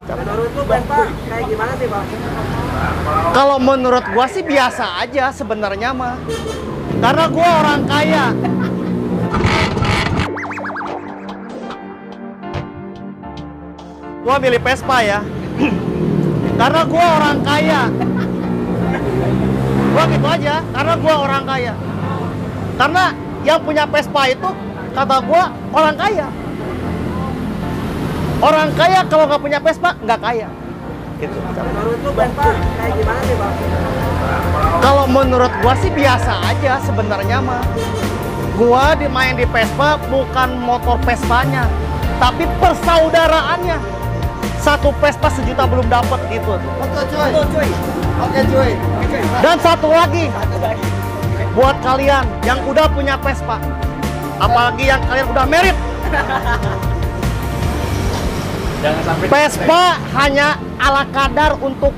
Menurut lu Vespa kayak gimana sih, Bang? Kalau menurut gua sih biasa aja sebenarnya mah. Karena gua orang kaya. Gua milih Vespa ya. Karena gua orang kaya. Gua gitu aja, karena gua orang kaya. Karena yang punya Vespa itu kata gua orang kaya. Orang kaya kalau nggak punya Vespa nggak kaya. Gitu. Menurut lu Vespa kayak gimana sih, Bang? Kalau menurut gua sih biasa aja sebenarnya mah. Gua main di Vespa bukan motor Vespanya, tapi persaudaraannya. Satu Vespa 1 juta belum dapat gitu. Betul cuy. Oke cuy. Dan satu lagi buat kalian yang udah punya Vespa, apalagi yang kalian udah merit. Jangan sampai Vespa hanya ala kadar untuk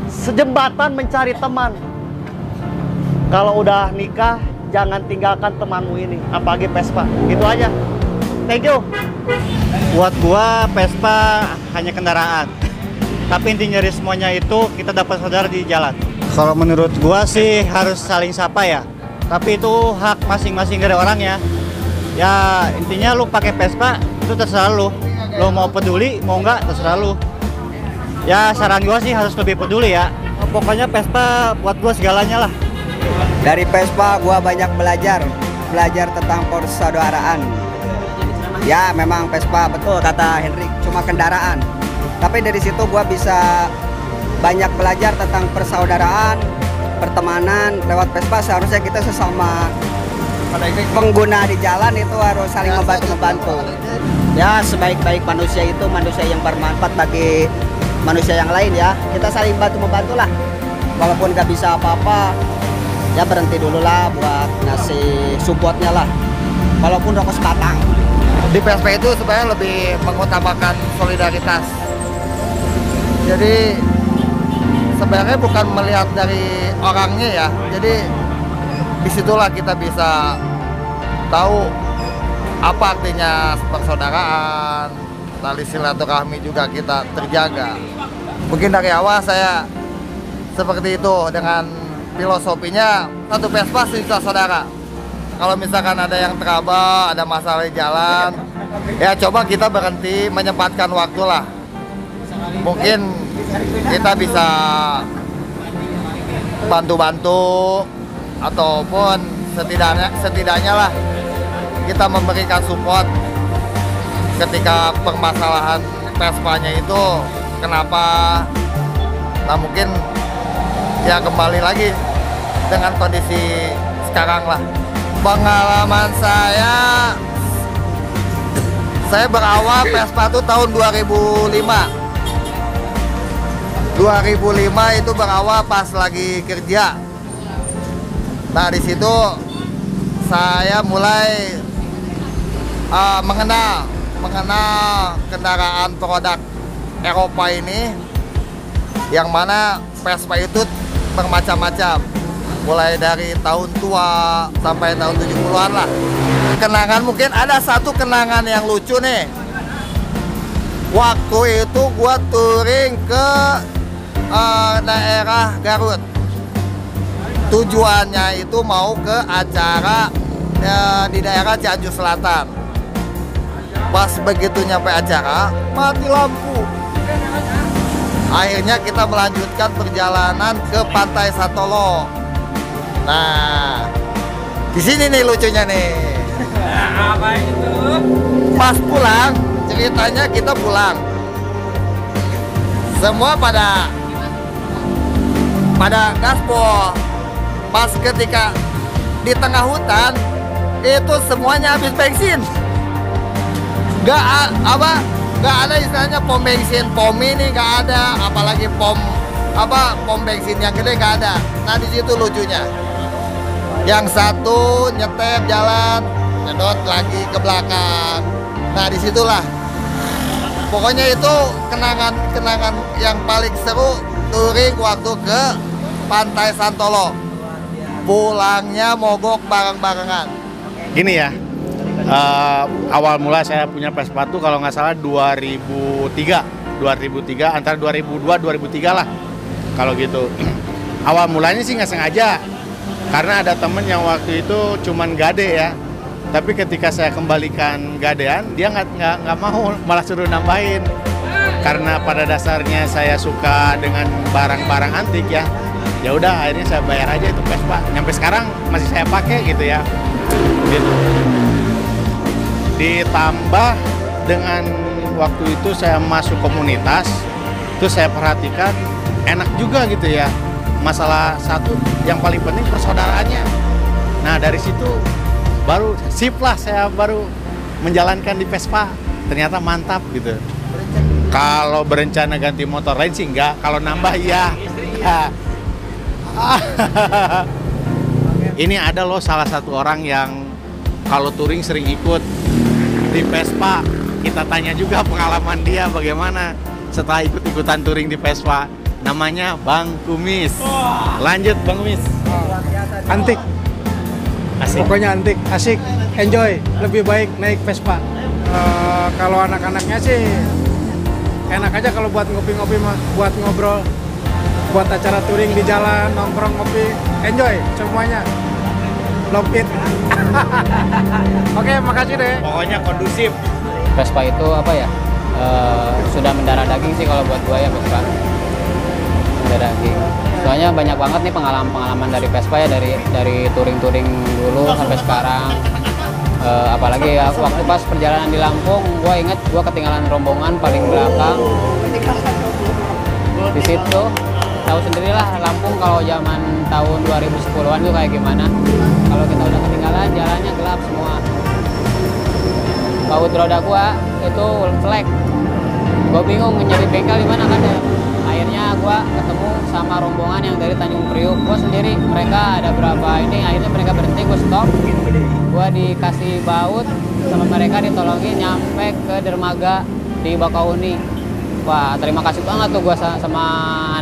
sejembatan mencari teman. Kalau udah nikah, jangan tinggalkan temanmu ini, apalagi Vespa. Gitu aja. Thank you. Buat gua Vespa hanya kendaraan. Tapi intinya dari semuanya itu kita dapat saudara di jalan. Kalau menurut gua sih harus saling sapa ya. Tapi itu hak masing-masing dari orang ya. Ya intinya lu pakai Vespa itu terserah lu. Lu mau peduli mau enggak terserah lu. Ya saran gua sih harus lebih peduli ya. Pokoknya Vespa buat gua segalanya lah. Dari Vespa gua banyak belajar tentang persaudaraan. Ya memang Vespa betul kata Hendrik, cuma kendaraan. Tapi dari situ gua bisa banyak belajar tentang persaudaraan, pertemanan. Lewat Vespa seharusnya kita sesama pengguna di jalan itu harus saling membantu. Ya sebaik-baik manusia itu manusia yang bermanfaat bagi manusia yang lain ya. Kita saling bantu-membantu lah. Walaupun nggak bisa apa-apa, ya berhenti dulu lah buat ngasih supportnya lah. Walaupun rokok sebatang. Di Vespa itu sebenarnya lebih mengutamakan solidaritas. Jadi sebenarnya bukan melihat dari orangnya ya. Jadi disitulah kita bisa tahu apa artinya persaudaraan, tali silaturahmi juga kita terjaga. Mungkin dari awal saya seperti itu dengan filosofinya satu Vespa sejuta saudara. Kalau misalkan ada yang teraba, ada masalah di jalan, ya coba kita berhenti menyempatkan waktu lah. Mungkin kita bisa bantu-bantu ataupun setidaknya lah kita memberikan support ketika permasalahan Vespanya itu kenapa. Nah mungkin ya kembali lagi dengan kondisi sekarang lah. Pengalaman saya berawal Vespa itu tahun 2005 itu berawal pas lagi kerja. Nah di situ saya mulai mengenal kendaraan produk Eropa ini, yang mana Vespa itu bermacam-macam, mulai dari tahun tua sampai tahun 70-an lah. Kenangan mungkin ada satu kenangan yang lucu nih. Waktu itu gua touring ke daerah Garut. Tujuannya itu mau ke acara di daerah Cianjur Selatan. Pas begitu nyampe acara, mati lampu. Akhirnya kita melanjutkan perjalanan ke Pantai Santolo. Nah, di sini nih lucunya nih. apa itu? Pas pulang, ceritanya kita pulang. Semua pada gaspol. Pas ketika di tengah hutan, itu semuanya habis bensin. Gak ada istilahnya pom bensin, pom ini gak ada, apalagi pom bensin yang gede gak ada. Nah di situ lucunya. Yang satu nyetep jalan, nyedot lagi ke belakang. Nah disitulah. Pokoknya itu kenangan yang paling seru touring waktu ke Pantai Santolo. Pulangnya mogok bareng-barengan. Gini ya, Awal mula saya punya Vespa tuh kalau nggak salah 2003 antara 2002 2003 lah kalau gitu. Awal mulanya sih nggak sengaja karena ada temen yang waktu itu cuman gade ya, tapi ketika saya kembalikan gadean dia nggak mau, malah suruh nambahin. Karena pada dasarnya saya suka dengan barang-barang antik ya, ya udah akhirnya saya bayar aja itu Vespa. Sampai sekarang masih saya pakai gitu ya. Gitu. Ditambah dengan waktu itu saya masuk komunitas, terus saya perhatikan enak juga gitu ya. Masalah satu yang paling penting persaudaraannya. Nah dari situ baru sip lah, saya baru menjalankan di Vespa. Ternyata mantap gitu. Kalau berencana ganti motor lain sih enggak, kalau nambah iya. Ini ada loh salah satu orang yang kalau touring sering ikut di Vespa. Kita tanya juga pengalaman dia bagaimana setelah ikut-ikutan touring di Vespa. Namanya Bang Kumis. Lanjut Bang Kumis. Antik. Asik. Pokoknya antik, asik, enjoy. Lebih baik naik Vespa. Kalau anak-anaknya sih enak aja kalau buat ngopi-ngopi mah, buat ngobrol, buat acara touring di jalan, nongkrong ngopi, enjoy semuanya. Love it. Oke, makasih deh. Pokoknya kondusif. Vespa itu apa ya? Sudah mendarah daging sih kalau buat gua ya Vespa. Mendarah daging. Soalnya banyak banget nih pengalaman dari Vespa ya, dari touring-touring dulu sampai sekarang. Apalagi ya waktu pas perjalanan di Lampung, gue inget gue ketinggalan rombongan paling belakang. Di situ tahu sendirilah Lampung kalau zaman tahun 2010-an itu kayak gimana. Kalau kita udah ketinggalan, jalannya gelap semua. Baut roda gue itu flek. Gue bingung nyari bengkel di mana kan ya. Akhirnya gue ketemu sama rombongan yang dari Tanjung Priuk. Gue sendiri, mereka ada berapa ini, akhirnya mereka berhenti, gue stop. Gue dikasih baut sama mereka, ditolongin nyampe ke dermaga di Bakauni. Wah, terima kasih banget tuh gue sama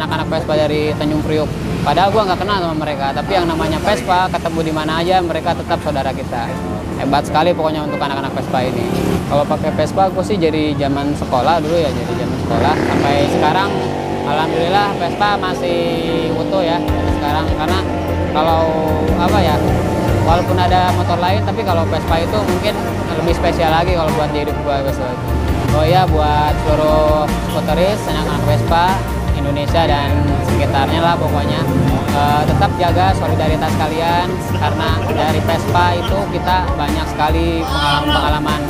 anak-anak Vespa dari Tanjung Priuk. Padahal gue nggak kenal sama mereka, tapi yang namanya Vespa ketemu di mana aja mereka tetap saudara kita. Hebat sekali pokoknya untuk anak-anak Vespa ini. Kalau pakai Vespa gue sih jadi zaman sekolah dulu ya, jadi zaman sekolah sampai sekarang. Alhamdulillah Vespa masih utuh ya sekarang, karena kalau apa ya, walaupun ada motor lain, tapi kalau Vespa itu mungkin lebih spesial lagi kalau buat di hidup gue Vespa itu. Oh ya, buat seluruh skuteris, anak-anak Vespa Indonesia dan sekitarnya lah pokoknya, tetap jaga solidaritas kalian, karena dari Vespa itu kita banyak sekali pengalaman-pengalaman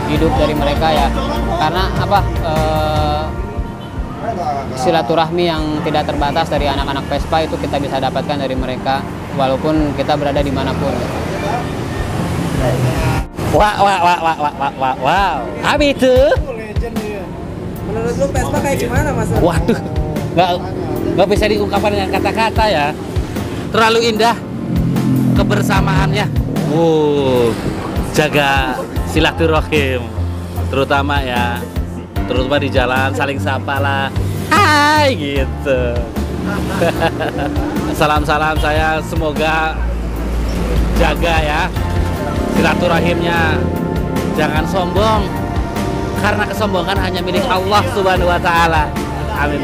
hidup dari mereka ya. Karena apa? Silaturahmi yang tidak terbatas dari anak-anak Vespa itu kita bisa dapatkan dari mereka walaupun kita berada dimanapun. Wow. Apa itu? Menurut lu Vespa kayak gimana Mas? Waduh, nggak bisa diungkapkan dengan kata-kata ya. Terlalu indah kebersamaannya. Jaga silaturahim, terutama ya. Terutama di jalan saling sapa lah, hai gitu. Salam-salam saya, semoga jaga ya silaturahimnya, jangan sombong karena kesombongan hanya milik Allah Subhanahu wa Ta'ala. Amin.